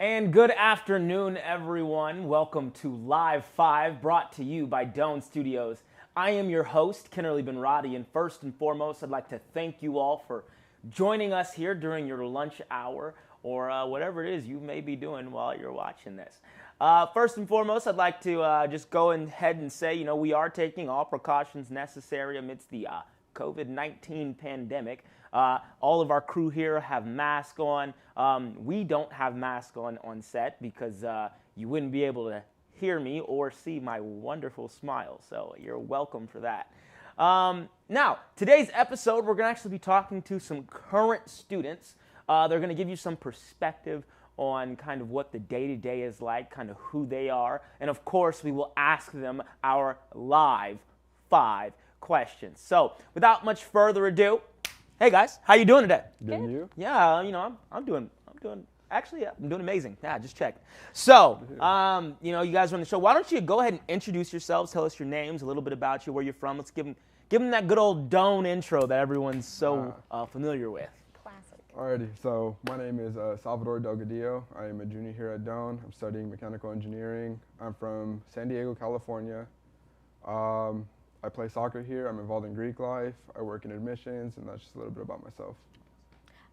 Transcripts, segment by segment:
And good afternoon, everyone. Welcome to Live 5, brought to you by Doane Studios. I am your host, Kennerly Benraty, and first and foremost, I'd like to thank you all for joining us here during your lunch hour or whatever it is you may be doing while you're watching this. First and foremost, I'd like to just go ahead and say, we are taking all precautions necessary amidst the COVID-19 pandemic. All of our crew here have masks on. We don't have masks on set because you wouldn't be able to hear me or see my wonderful smile. So you're welcome for that. Now, today's episode, we're going to actually be talking to some current students. They're going to give you some perspective on kind of what the day-to-day is like, kind of who they are. And of course, we will ask them our Live 5 questions. So without much further ado, hey guys, how you doing today? Good. You? Yeah, I'm doing amazing. Yeah, just checked. So, you guys are on the show. Why don't you go ahead and introduce yourselves, tell us your names, a little bit about you, where you're from. Let's give them that good old Doane intro that everyone's so familiar with. Classic. Alrighty, so my name is Delgadillo. I am a junior here at Doane. I'm studying mechanical engineering. I'm from San Diego, California. I play soccer here. I'm involved in Greek life. I work in admissions, and that's just a little bit about myself.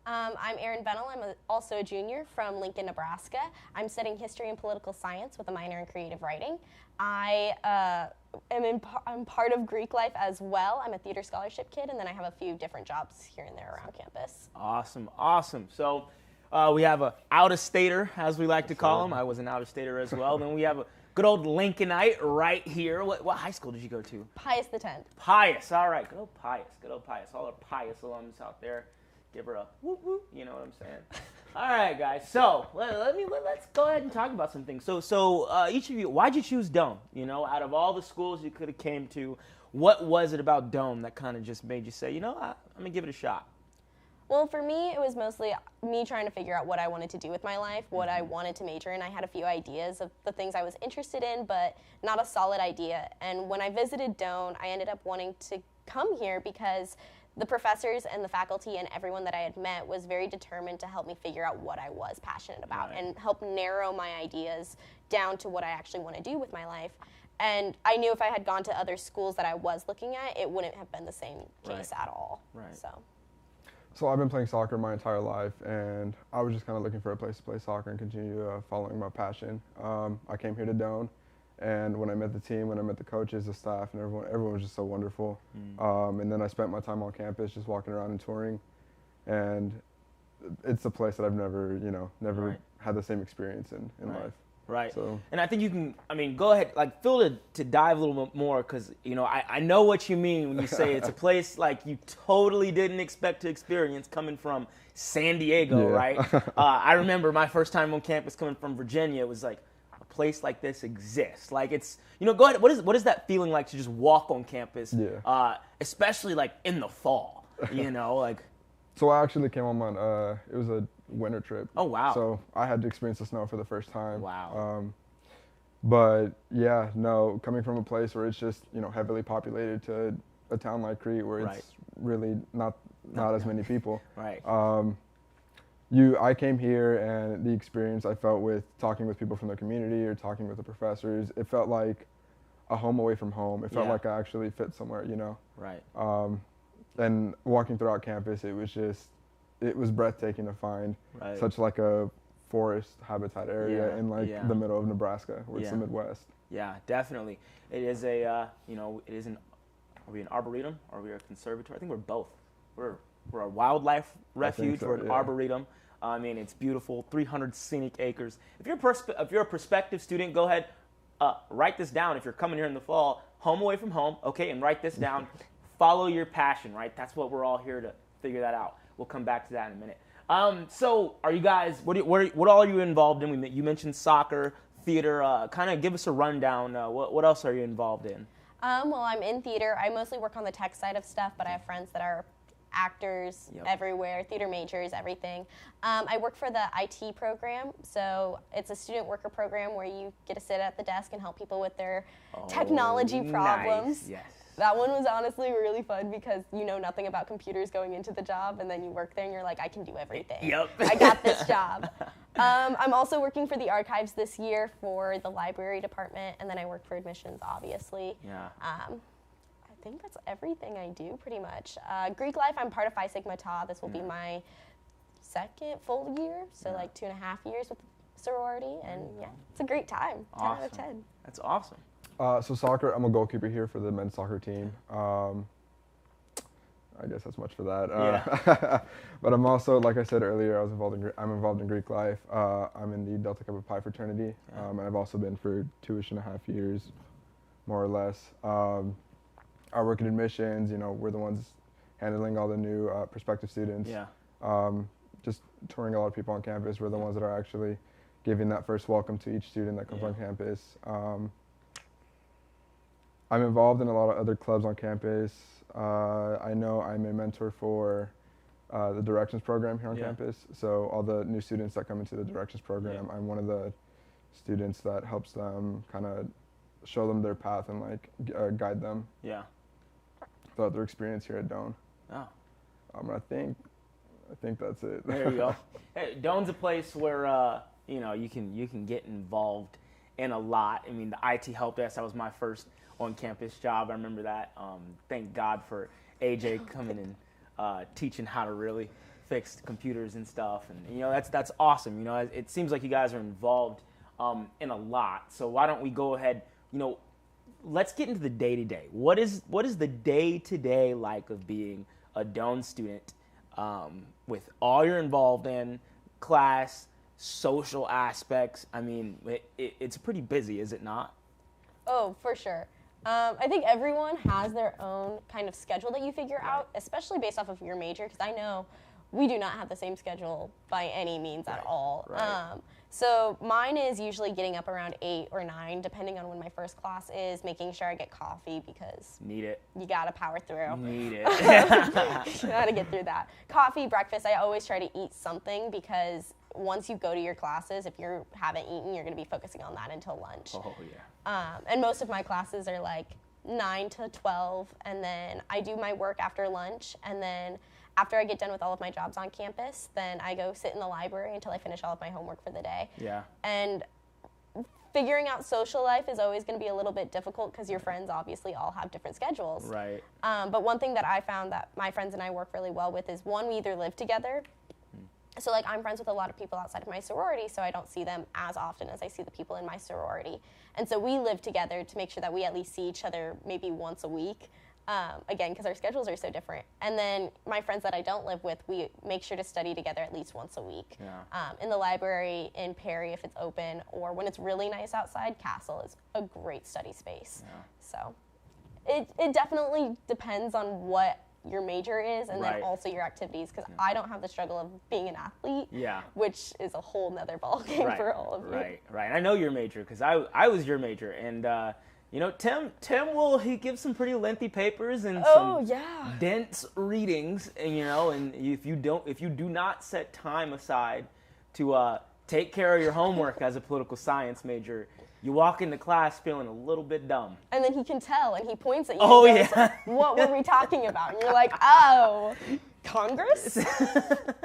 I'm Erin Benal. I'm also a junior from Lincoln, Nebraska. I'm studying history and political science with a minor in creative writing. I'm part of Greek life as well. I'm a theater scholarship kid, and then I have a few different jobs here and there around campus. Awesome. So we have a out-of-stater, as we like to call them. I was an out-of-stater as well. Then we have a good old Lincolnite right here. What high school did you go to? Pius X. Pius, all right. Good old Pius. All our Pius alums out there. Give her a whoop whoop, you know what I'm saying? All right, guys. So let's go ahead and talk about some things. So each of you, why'd you choose Doane? Out of all the schools you could have came to, what was it about Doane that kind of just made you say, I'm gonna give it a shot? Well, for me, it was mostly me trying to figure out what I wanted to do with my life, what I wanted to major in. I had a few ideas of the things I was interested in, but not a solid idea. And when I visited Doane, I ended up wanting to come here because the professors and the faculty and everyone that I had met was very determined to help me figure out what I was passionate about and help narrow my ideas down to what I actually want to do with my life. And I knew if I had gone to other schools that I was looking at, it wouldn't have been the same case at all. Right. So I've been playing soccer my entire life, and I was just kind of looking for a place to play soccer and continue following my passion. I came here to Doane, and when I met the team, when I met the coaches, the staff, and everyone was just so wonderful. And then I spent my time on campus just walking around and touring, and it's a place that I've never had the same experience in life. Right. So, and I think you can, go ahead, Phil, to dive a little bit more, because, I know what you mean when you say it's a place like you totally didn't expect to experience coming from San Diego, right? I remember my first time on campus coming from Virginia. It was like, a place like this exists. Like, it's, go ahead, what is that feeling like to just walk on campus, especially, in the fall, So I actually came on it was a winter trip. Oh, wow. So I had to experience the snow for the first time. Wow. But yeah, no, coming from a place where it's just, heavily populated to a town like Crete where it's really not as many people. Right. I came here, and the experience I felt with talking with people from the community or talking with the professors, it felt like a home away from home. It felt like I actually fit somewhere, Right. And walking throughout campus, it was breathtaking to find such like a forest habitat area in the middle of Nebraska, where it's the Midwest. Yeah, definitely. It is are we an arboretum? Are we a conservatory? I think we're both. We're a wildlife refuge. We're an arboretum. It's beautiful, 300 scenic acres. If you're a prospective student, go ahead, write this down. If you're coming here in the fall, home away from home, okay, and write this down. Follow your passion, right? That's what we're all here to figure that out. We'll come back to that in a minute. So are you guys, what all are you involved in? You mentioned soccer, theater. Kind of give us a rundown. What else are you involved in? Well, I'm in theater. I mostly work on the tech side of stuff, but I have friends that are actors everywhere, theater majors, everything. I work for the IT program, so it's a student worker program where you get to sit at the desk and help people with their technology problems. Nice. Yes. That one was honestly really fun because you know nothing about computers going into the job, and then you work there and you're like, I can do everything. Yep. I got this job. I'm also working for the archives this year for the library department, and then I work for admissions, obviously. Yeah. I think that's everything I do pretty much. Greek life, I'm part of Phi Sigma Tau. This will be my second full year, so like 2.5 years with sorority, and yeah, it's a great time. Awesome. 10 out of 10. That's awesome. So soccer, I'm a goalkeeper here for the men's soccer team. I guess that's much for that. Yeah. But I'm also, like I said earlier, I'm involved in Greek life. I'm in the Delta Kappa Pi fraternity, and I've also been for 2.5 years, more or less. I work in admissions. You know, we're the ones handling all the new prospective students. Yeah. Just touring a lot of people on campus. We're the ones that are actually giving that first welcome to each student that comes on campus. I'm involved in a lot of other clubs on campus. I know I'm a mentor for the directions program here on campus. So all the new students that come into the directions program, I'm one of the students that helps them kind of show them their path and like guide them throughout their experience here at Doane. Oh. I think that's it. There you go. Hey, Doane's a place where you know, you can get involved in a lot. I mean, the IT help desk, that was my first on-campus job. I remember that. Thank God for AJ coming and teaching how to really fix the computers and stuff. And you know, that's awesome. You know, it seems like you guys are involved in a lot. So why don't we go ahead? You know, let's get into the day-to-day. What is the day-to-day like of being a Doane student with all you're involved in, class, social aspects? I mean, it's pretty busy, is it not? Oh, for sure. I think everyone has their own kind of schedule that you figure out, especially based off of your major, because I know we do not have the same schedule by any means at all. Right. So mine is usually getting up around 8 or 9, depending on when my first class is, making sure I get coffee because Need it. you gotta power through. Need it. You gotta get through that. Coffee, breakfast, I always try to eat something because once you go to your classes, if you haven't eaten, you're gonna be focusing on that until lunch. Oh, yeah. And most of my classes are like 9 to 12, and then I do my work after lunch, and then after I get done with all of my jobs on campus, then I go sit in the library until I finish all of my homework for the day. Yeah. And figuring out social life is always going to be a little bit difficult because your friends obviously all have different schedules. Right. But one thing that I found that my friends and I work really well with is, one, we either live together. So like I'm friends with a lot of people outside of my sorority, so I don't see them as often as I see the people in my sorority. And so we live together to make sure that we at least see each other maybe once a week. Again, because our schedules are so different. And then my friends that I don't live with, we make sure to study together at least once a week. Yeah. In the library, in Perry if it's open, or when it's really nice outside, Castle is a great study space. Yeah. So it definitely depends on what your major is, and Right. then also your activities, because I don't have the struggle of being an athlete, Yeah. which is a whole nother ballgame Right. for all of you. Right. I know your major because I was your major, and you know, Tim he gives some pretty lengthy papers and some dense readings, and you know, and if you do not set time aside to take care of your homework as a political science major, you walk into class feeling a little bit dumb. And then he can tell, and he points at you Oh, and goes, yeah. what were we talking about? And you're like, oh, Congress?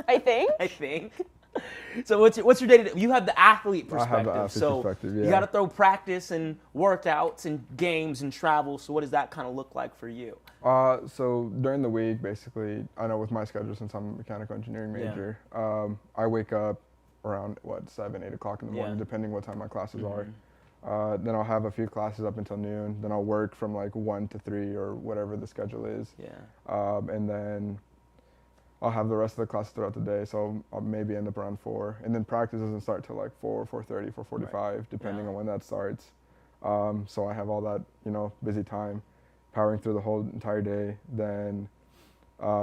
I think. So what's your day-to-day? You have the athlete perspective. I have the athlete perspective, yeah. You got to throw practice and workouts and games and travel. So what does that kind of look like for you? So during the week, basically, I know with my schedule, since I'm a mechanical engineering major, I wake up around 7, 8 o'clock in the morning, depending what time my classes are. Then I'll have a few classes up until noon. Then I'll work from like 1 to 3 or whatever the schedule is. Yeah. And then I'll have the rest of the classes throughout the day, so I'll maybe end up around 4. And then practice doesn't start till like 4, 4:30, 4:45, depending on when that starts. So I have all that, you know, busy time, powering through the whole entire day. Then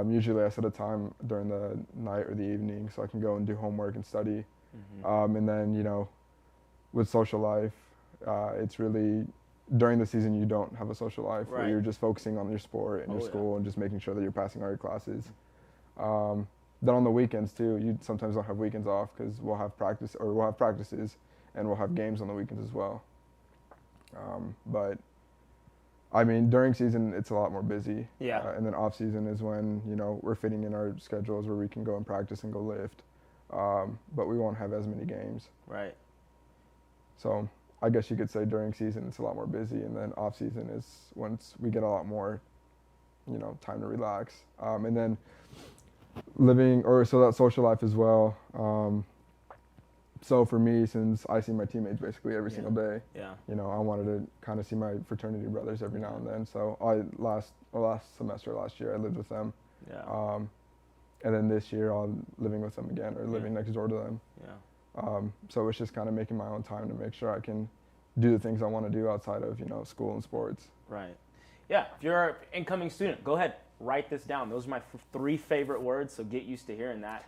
usually I set a time during the night or the evening so I can go and do homework and study. And then, you know, with social life, it's really, during the season you don't have a social life where you're just focusing on your sport and your school and just making sure that you're passing all your classes. Then on the weekends too, you sometimes don't have weekends off because we'll have practices and we'll have games on the weekends as well. But I mean, during season, it's a lot more busy. Yeah. And then off season is when, we're fitting in our schedules where we can go and practice and go lift. But we won't have as many games. Right. So I guess you could say during season, it's a lot more busy. And then off season is once we get a lot more, time to relax. And then so that social life as well. So for me, since I see my teammates basically every single day, I wanted to kind of see my fraternity brothers every now and then. So last semester last year, I lived with them. Yeah. And then this year, I'm living with them again or living next door to them. Yeah. So it's just kind of making my own time to make sure I can do the things I want to do outside of, school and sports. Right. Yeah. If you're an incoming student, go ahead. Write this down. Those are my 3 favorite words, so get used to hearing that.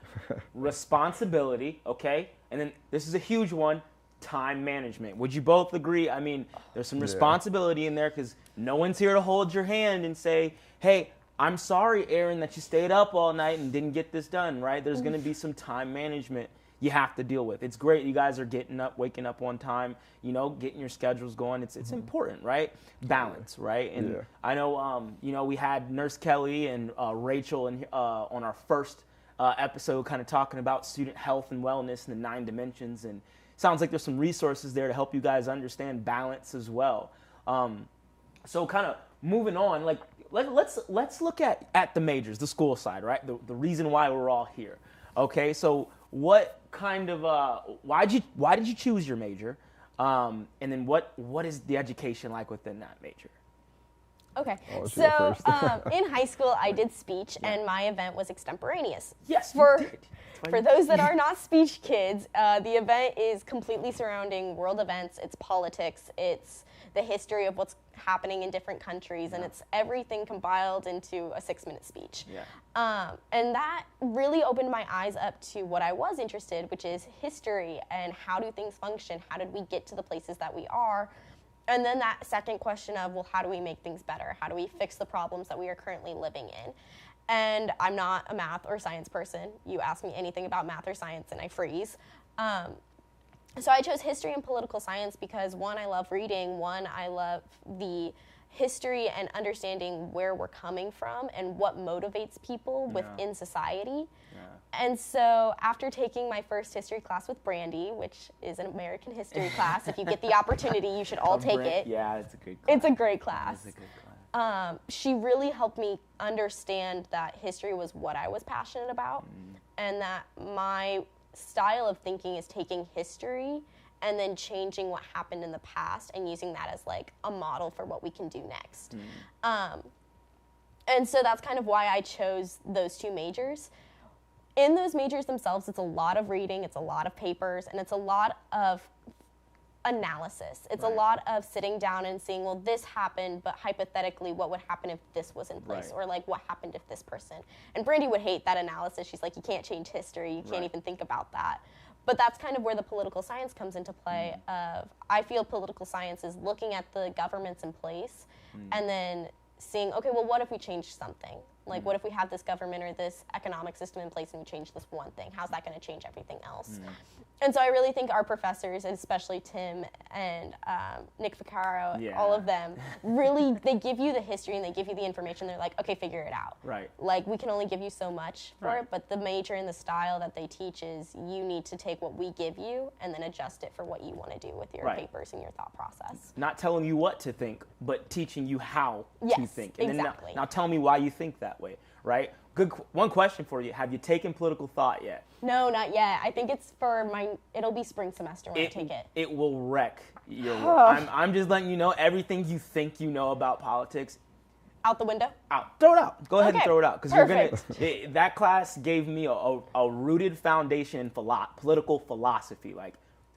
Responsibility, okay? And then this is a huge one, time management. Would you both agree? I mean, there's some responsibility in there because no one's here to hold your hand and say, hey, I'm sorry, Erin, that you stayed up all night and didn't get this done, right? There's going to be some time management you have to deal with. It's great you guys are getting up, waking up on time, getting your schedules going. It's important, right? Balance, right? And I know, we had Nurse Kelly and Rachel on our first episode kind of talking about student health and wellness and the 9 dimensions. And it sounds like there's some resources there to help you guys understand balance as well. So kind of moving on, like let's look at the majors, the school side, right? The reason why we're all here. Okay, so what kind of why did you choose your major, and then what is the education like within that major? Okay, so in high school I did speech, and my event was extemporaneous. Yes, for those that are not speech kids, the event is completely surrounding world events. It's politics. It's the history of what's happening in different countries, and it's everything compiled into a 6-minute speech. And that really opened my eyes up to what I was interested, which is history and how do things function? How did we get to the places that we are? And then that second question of, well, how do we make things better? How do we fix the problems that we are currently living in? And I'm not a math or science person. You ask me anything about math or science and I freeze. So I chose history and political science because, 1, I love reading. 1, I love the history and understanding where we're coming from and what motivates people within society. And so after taking my first history class with Brandy, which is an American history class, if you get the opportunity, you should all take it. Yeah, it's a good class. It's a great class. It's a good class. She really helped me understand that history was what I was passionate about, and that my style of thinking is taking history and then changing what happened in the past and using that as like a model for what we can do next. And so that's kind of why I chose those 2 majors. In those majors themselves, it's a lot of reading, it's a lot of papers, and it's a lot of analysis. It's a lot of sitting down and seeing, well, this happened, but hypothetically, what would happen if this was in place? Or like, what happened if this person? And Brandy would hate that analysis. She's like, you can't change history. You can't even think about that. But that's kind of where the political science comes into play. I feel political science is looking at the governments in place and then seeing, okay, well, what if we change something? Like, what if we have this government or this economic system in place and we change this one thing? How's that going to change everything else? And so I really think our professors, and especially Tim and Nick Vaccaro, all of them, really, they give you the history and they give you the information. They're like, okay, figure it out. Like, we can only give you so much for it, but the major and the style that they teach is you need to take what we give you and then adjust it for what you want to do with your papers and your thought process. Not telling you what to think, but teaching you how to think. And exactly. Then now tell me why you think that way, right? Good. One question for you. Have you taken political thought yet? No, not yet. I think it's for it'll be spring semester when I take it. It will wreck your work. I'm just letting you know everything you think you know about politics. Out the window? Out. Throw it out. Go ahead and throw it out. Because you're gonna. That class gave me a rooted foundation in political philosophy. Like,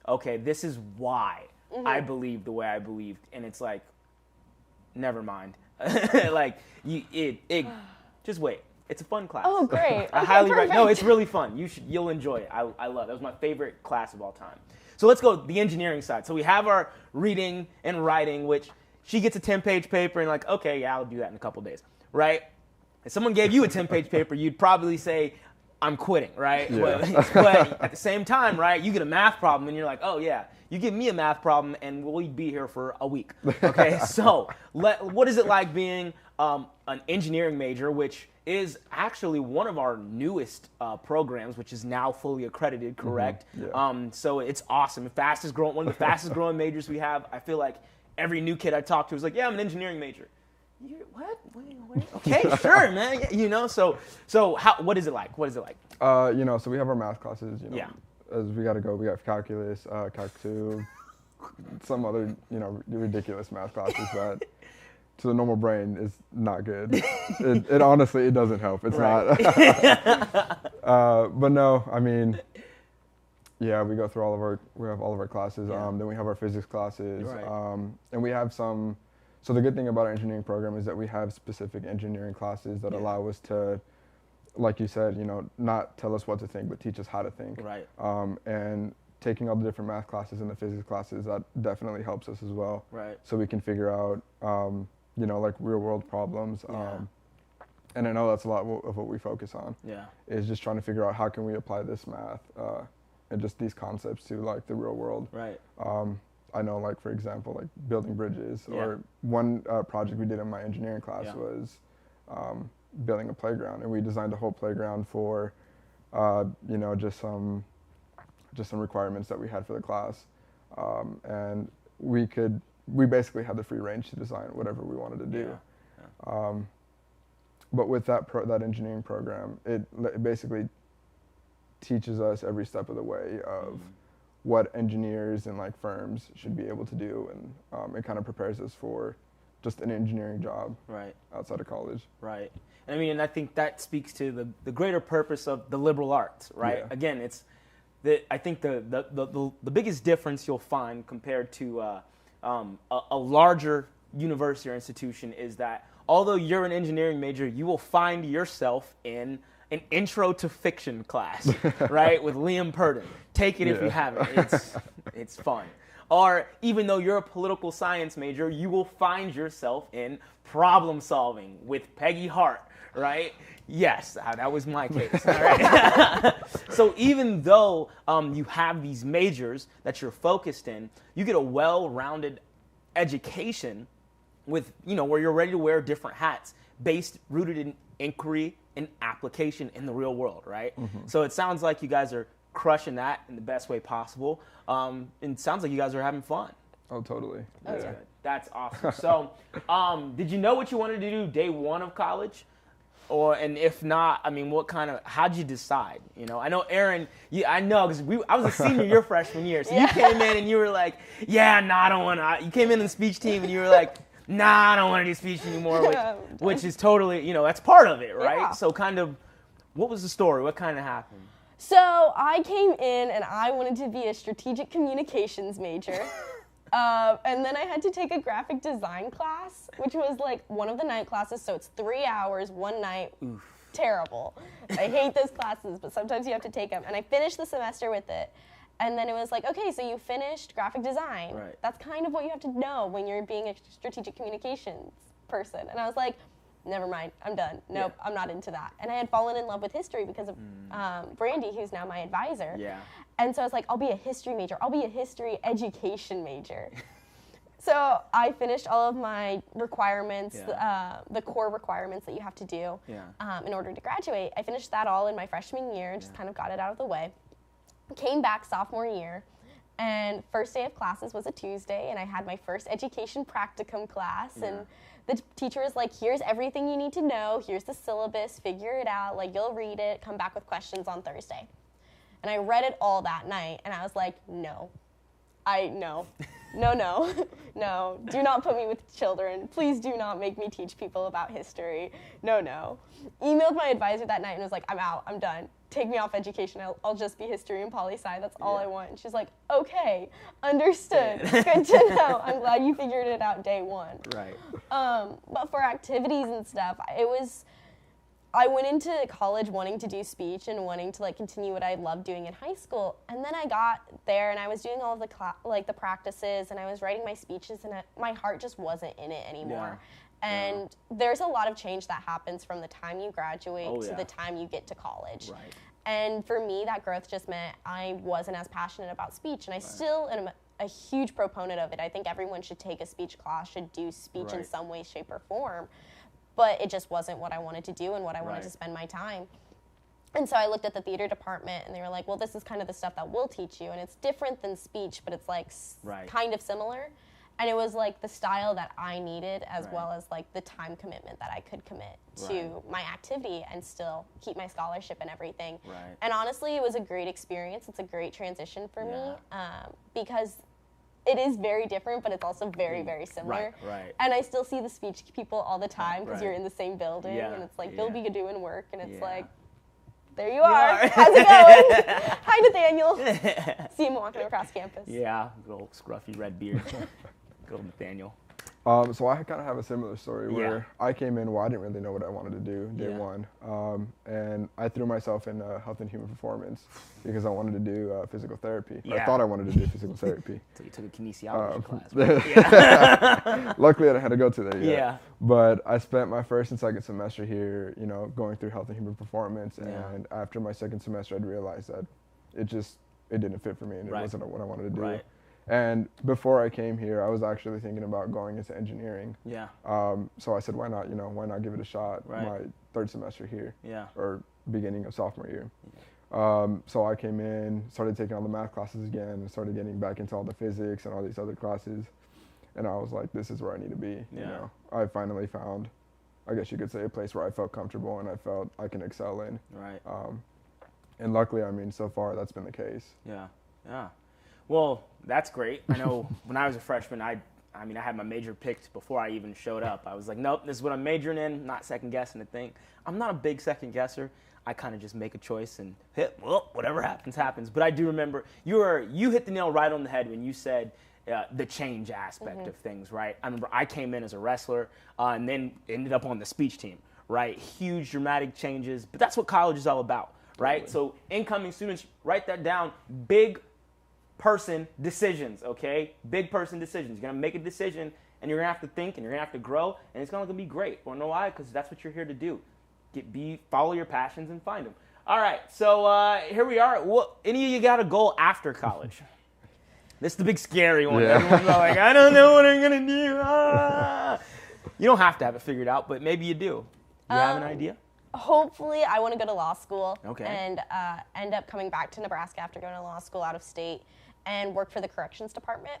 okay, this is why I believe the way I believed. And it's like, never mind. Like, just wait. It's a fun class. Oh, great. I highly recommend. No, it's really fun. You'll enjoy it. I love it. It was my favorite class of all time. So let's go the engineering side. So we have our reading and writing, which she gets a 10-page paper and like, okay, yeah, I'll do that in a couple days, right? If someone gave you a 10-page paper, you'd probably say, I'm quitting, right? Yeah. But at the same time, right, you get a math problem and you're like, oh yeah, you give me a math problem and we'll be here for a week. Okay, so what is it like being an engineering major, which is actually one of our newest programs, which is now fully accredited, correct? Mm-hmm. Yeah. So it's awesome. One of the fastest growing majors we have. I feel like every new kid I talk to is like, yeah, I'm an engineering major. What? Wait. Okay, sure, man. Yeah, you know, so what is it like? What is it like? You know, so we have our math classes, you know, Yeah. as we got to go. We got calculus, calc 2, some other, you know, ridiculous math classes that to the normal brain is not good. It honestly, it doesn't help. It's Right. not. But no, I mean, yeah, we go through we have all of our classes. Yeah. Then we have our physics classes. Right. And we have some, so the good thing about our engineering program is that we have specific engineering classes that Yeah. allow us to, like you said, you know, not tell us what to think, but teach us how to think. Right. And taking all the different math classes and the physics classes, that definitely helps us as well. Right. So we can figure out, you know, like real world problems. Yeah. And I know that's a lot of what we focus on. Yeah. Is just trying to figure out how can we apply this math and just these concepts to like the real world. Right. I know, like, for example, like building bridges, Yeah. or one project we did in my engineering class Yeah. was building a playground, and we designed a whole playground for, you know, just some requirements that we had for the class, and we basically had the free range to design whatever we wanted to do. Yeah. But with that engineering program, it basically teaches us every step of the way of what engineers and like firms should be able to do, and it kind of prepares us for just an engineering job Right. outside of college. Right. And I mean, and I think that speaks to the greater purpose of the liberal arts, right? Yeah. Again, it's I think the biggest difference you'll find compared to a larger university or institution is that although you're an engineering major, you will find yourself in an intro to fiction class, right? With Liam Purden. Take it if you haven't. It's fun. Or even though you're a political science major, you will find yourself in problem solving with Peggy Hart, right? Yes, that was my case. All right? So even though you have these majors that you're focused in, you get a well-rounded education with, you know, where you're ready to wear different hats, rooted in inquiry and application in the real world, right? Mm-hmm. So it sounds like you guys are crushing that in the best way possible. And it sounds like you guys are having fun. Oh, totally. That's yeah. good. That's awesome. So did you know what you wanted to do day one of college? And if not, I mean, how'd you decide? You know, I know Erin, I know, because I was a senior your freshman year. So you came in and you were like, yeah, no, I don't want to. You came in the speech team and you were like, nah, I don't want to do speech anymore, which is totally, you know, that's part of it, right? Yeah. So kind of, what was the story? What kind of happened? So I came in and I wanted to be a strategic communications major. And then I had to take a graphic design class, which was like one of the night classes. So it's 3 hours, one night. Oof. Terrible. I hate those classes, but sometimes you have to take them. And I finished the semester with it. And then it was like, okay, so you finished graphic design. Right. That's kind of what you have to know when you're being a strategic communications person. And I was like, never mind, I'm done. Nope, I'm not into that. And I had fallen in love with history because of Brandy, who's now my advisor. Yeah. And so I was like, I'll be a history major. I'll be a history education major. So I finished all of my requirements, the core requirements that you have to do in order to graduate. I finished that all in my freshman year and just kind of got it out of the way. Came back sophomore year, and first day of classes was a Tuesday, and I had my first education practicum class, and the teacher was like, here's everything you need to know, here's the syllabus, figure it out, like, you'll read it, come back with questions on Thursday. And I read it all that night, and I was like, no, do not put me with children. Please do not make me teach people about history. No. Emailed my advisor that night and was like, I'm out, I'm done. Take me off education. I'll just be history and poli-sci. That's all I want. And she's like, okay, understood. Good to know. I'm glad you figured it out day one. Right. But for activities and stuff, I went into college wanting to do speech and wanting to like continue what I loved doing in high school. And then I got there and I was doing all of the the practices and I was writing my speeches and my heart just wasn't in it anymore. And there's a lot of change that happens from the time you graduate to the time you get to college. Right. And for me, that growth just meant I wasn't as passionate about speech, and I still am a huge proponent of it. I think everyone should take a speech class, should do speech in some way, shape, or form. But it just wasn't what I wanted to do and what I wanted to spend my time. And so I looked at the theater department, and they were like, well, this is kind of the stuff that we'll teach you. And it's different than speech, but it's like kind of similar. And it was like the style that I needed, as well as like the time commitment that I could commit to my activity and still keep my scholarship and everything. And honestly, it was a great experience. It's a great transition for me because it is very different, but it's also very, very similar. And I still see the speech people all the time because you're in the same building, and it's like they'll be doing work, and it's like, there you are. How's it going? Hi, Nathaniel. See him walking across campus. Yeah, good old scruffy red beard. Good old Nathaniel. So I kind of have a similar story where I came in, I didn't really know what I wanted to do day one. And I threw myself in health and human performance because I wanted to do physical therapy. I thought I wanted to do physical therapy. So you took a kinesiology class. Right? Luckily, I didn't have to go to that. But I spent my first and second semester here, going through health and human performance. And after my second semester, I'd realized that it didn't fit for me, and it wasn't what I wanted to do. And before I came here, I was actually thinking about going into engineering. So I said, why not give it a shot my third semester here, or beginning of sophomore year. So I came in, started taking all the math classes again, and started getting back into all the physics and all these other classes. And I was like, this is where I need to be. I finally found, I guess you could say, a place where I felt comfortable and I felt I can excel in. And luckily, so far that's been the case. Well, that's great. I know when I was a freshman, I had my major picked before I even showed up. I was like, nope, this is what I'm majoring in, not second guessing a thing. I'm not a big second guesser. I kind of just make a choice and whatever happens, happens. But I do remember you hit the nail right on the head when you said the change aspect of things, right? I remember I came in as a wrestler and then ended up on the speech team, right? Huge dramatic changes, but that's what college is all about, right? So incoming students, write that down, big person decisions, okay? Big person decisions. You're going to make a decision, and you're going to have to think, and you're going to have to grow, and it's going to be great. Want to know why? Because that's what you're here to do. Follow your passions and find them. All right, so here we are. Any of you got a goal after college? This is the big scary one. Everyone's like, I don't know what I'm going to do. You don't have to have it figured out, but maybe you do. You have an idea? Hopefully, I want to go to law school and end up coming back to Nebraska after going to law school out of state and work for the corrections department.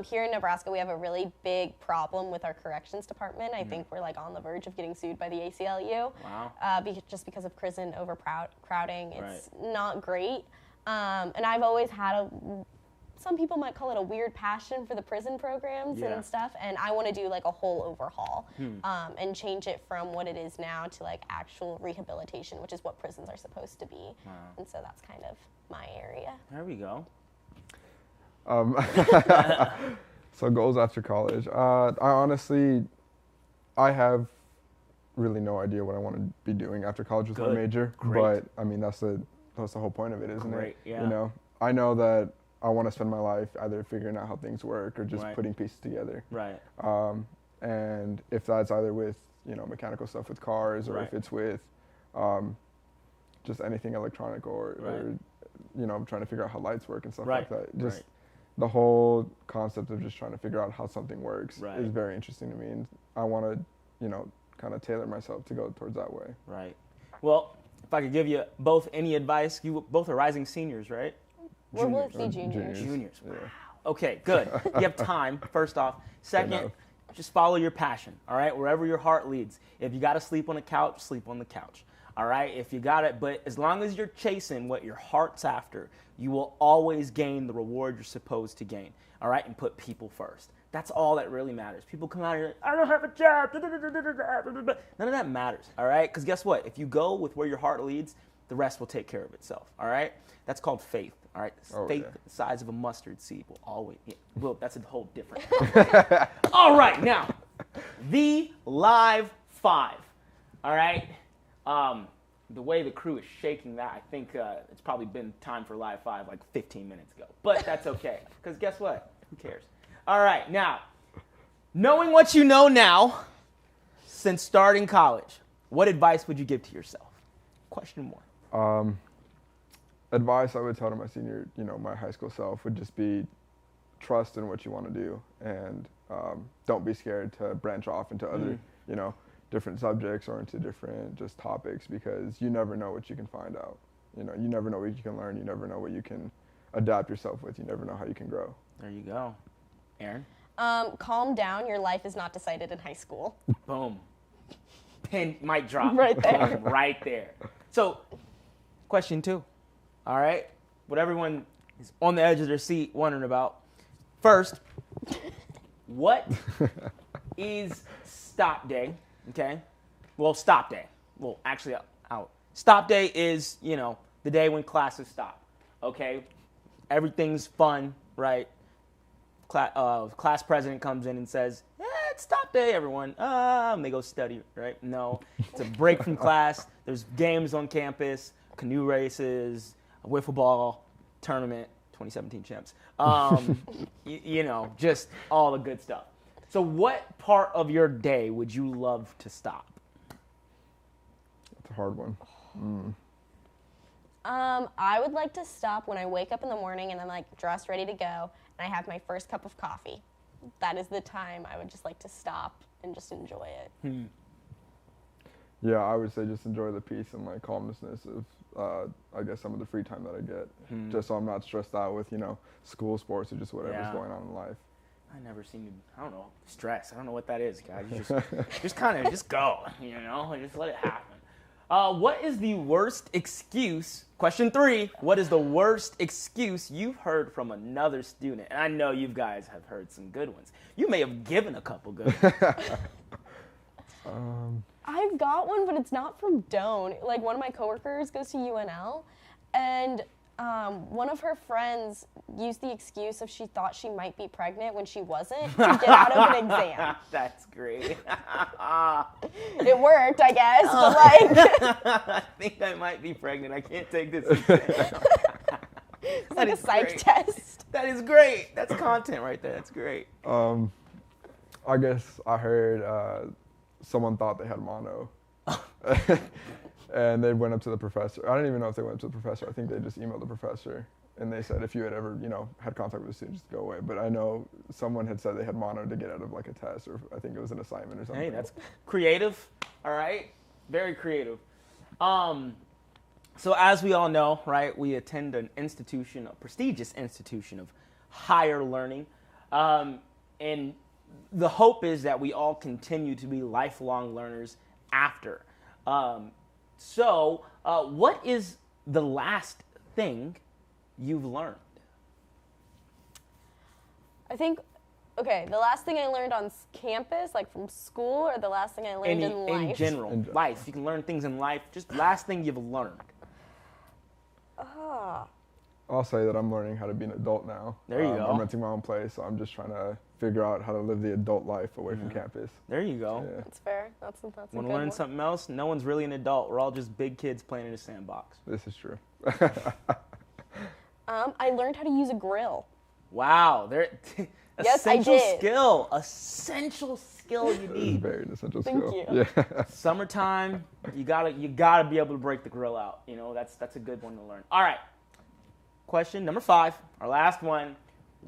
Here in Nebraska, we have a really big problem with our corrections department. I think we're like on the verge of getting sued by the ACLU. Just because of prison overcrowding. It's not great. And I've always had some people might call it a weird passion for the prison programs and stuff, and I want to do like a whole overhaul and change it from what it is now to like actual rehabilitation, which is what prisons are supposed to be. And so that's kind of my area. There we go. So goals after college. I have really no idea what I want to be doing after college with my major. But that's the whole point of it, isn't it? I know that I want to spend my life either figuring out how things work or just putting pieces together. And if that's either with mechanical stuff with cars, or if it's with just anything electronic, or trying to figure out how lights work and stuff like that. Just the whole concept of just trying to figure out how something works is very interesting to me, and I want to kind of tailor myself to go towards that way. Well, if I could give you both any advice, you both are rising seniors, right? We're both juniors. Juniors. Wow. Okay, good. You have time, first off. Second, just follow your passion, all right? Wherever your heart leads. If you got to sleep on the couch, sleep on the couch, all right? If you got it, but as long as you're chasing what your heart's after, you will always gain the reward you're supposed to gain, all right? And put people first. That's all that really matters. People come out here like, I don't have a job. None of that matters, all right? Because guess what? If you go with where your heart leads, the rest will take care of itself, all right? That's called faith, all right? Faith the size of a mustard seed will always, that's a whole different thing. All right, now, the Live 5, all right? The way the crew is shaking that, I think it's probably been time for Live 5 like 15 minutes ago. But that's okay, because guess what? Who cares? All right, now, knowing what you know now, since starting college, what advice would you give to yourself? Question more. Advice I would tell to my senior, my high school self would just be trust in what you want to do, and don't be scared to branch off into other, different subjects or into different just topics, because you never know what you can find out. You never know what you can learn. You never know what you can adapt yourself with. You never know how you can grow. There you go. Erin? Calm down. Your life is not decided in high school. Boom. Pin, mic drop. Right there. Boom, right there. So, question 2. All right? What everyone is on the edge of their seat wondering about. First, what is stop day? Okay? Well, stop day. Well, actually, stop day is, the day when classes stop. Okay? Everything's fun, right? Class president comes in and says, it's stop day, everyone. They go study, right? No, it's a break from class. There's games on campus, canoe races, a wiffle ball tournament, 2017 champs. Just all the good stuff. So what part of your day would you love to stop? That's a hard one. I would like to stop when I wake up in the morning and I'm like dressed, ready to go, and I have my first cup of coffee. That is the time I would just like to stop and just enjoy it. Yeah, I would say just enjoy the peace and like calmness of, I guess, some of the free time that I get, just so I'm not stressed out with, school, sports, or just whatever's going on in life. I never seem to, I don't know, stress. I don't know what that is, guys. You just kind of just go, and just let it happen. What is the worst excuse? Question 3. What is the worst excuse you've heard from another student? And I know you guys have heard some good ones. You may have given a couple good ones. I've got one, but it's not from Doane. Like, one of my coworkers goes to UNL, and one of her friends used the excuse of she thought she might be pregnant when she wasn't to get out of an exam. That's great. It worked, I guess, but like... I think I might be pregnant. I can't take this exam. It's like a psych test. That is great. That's content right there. That's great. I guess I heard someone thought they had mono. And they went up to the professor. I don't even know if they went up to the professor. I think they just emailed the professor. And they said, if you had ever, had contact with a student, just go away. But I know someone had said they had mono to get out of like a test, or I think it was an assignment or something. Hey, that's creative. All right. Very creative. So as we all know, right, we attend an institution, a prestigious institution of higher learning. And the hope is that we all continue to be lifelong learners after. So what is the last thing you've learned? I think, the last thing I learned on campus, like from school, or the last thing I learned in life? In general, life. You can learn things in life. Just last thing you've learned. I'll say that I'm learning how to be an adult now. There you go. I'm renting my own place, so I'm just trying to figure out how to live the adult life away from campus. There you go. Yeah. That's fair. That's a good Want to learn something else? No one's really an adult. We're all just big kids playing in a sandbox. This is true. I learned how to use a grill. Wow. Yes, I did. Essential skill you need. Very essential Thank skill. you. Yeah. Summertime, you gotta be able to break the grill out. That's a good one to learn. All right. Question number 5, our last one.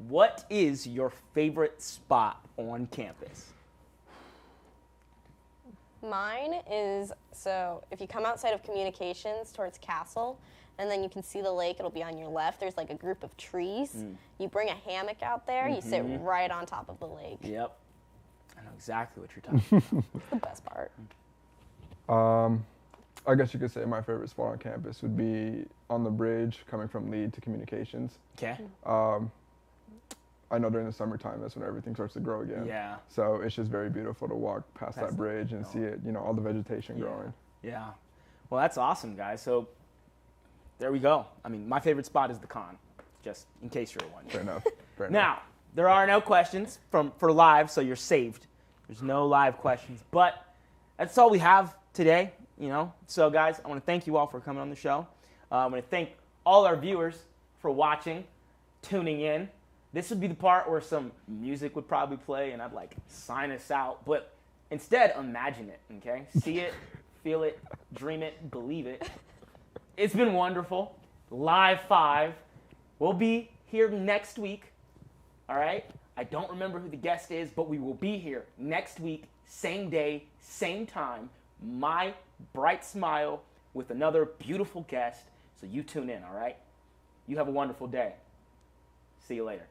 What is your favorite spot on campus? Mine is, so if you come outside of communications towards Castle, and then you can see the lake, it'll be on your left. There's like a group of trees. You bring a hammock out there, you sit right on top of the lake. Yep. I know exactly what you're talking about. It's the best part. I guess you could say my favorite spot on campus would be on the bridge coming from Lead to communications. Okay. I know during the summertime, that's when everything starts to grow again. Yeah. So it's just very beautiful to walk past that bridge and see it, all the vegetation growing. Yeah. Well, that's awesome, guys. So there we go. I mean, my favorite spot is the con, just in case you're wondering. Fair enough. Now, there are no questions for live, so you're saved. There's no live questions. But that's all we have today, So, guys, I want to thank you all for coming on the show. I want to thank all our viewers for watching, tuning in. This would be the part where some music would probably play, and I'd sign us out. But Instead, imagine it, okay? See it, feel it, dream it, believe it. It's been wonderful. Live 5. We'll be here next week, all right? I don't remember who the guest is, but we will be here next week, same day, same time. My bright smile with another beautiful guest. So you tune in, all right? You have a wonderful day. See you later.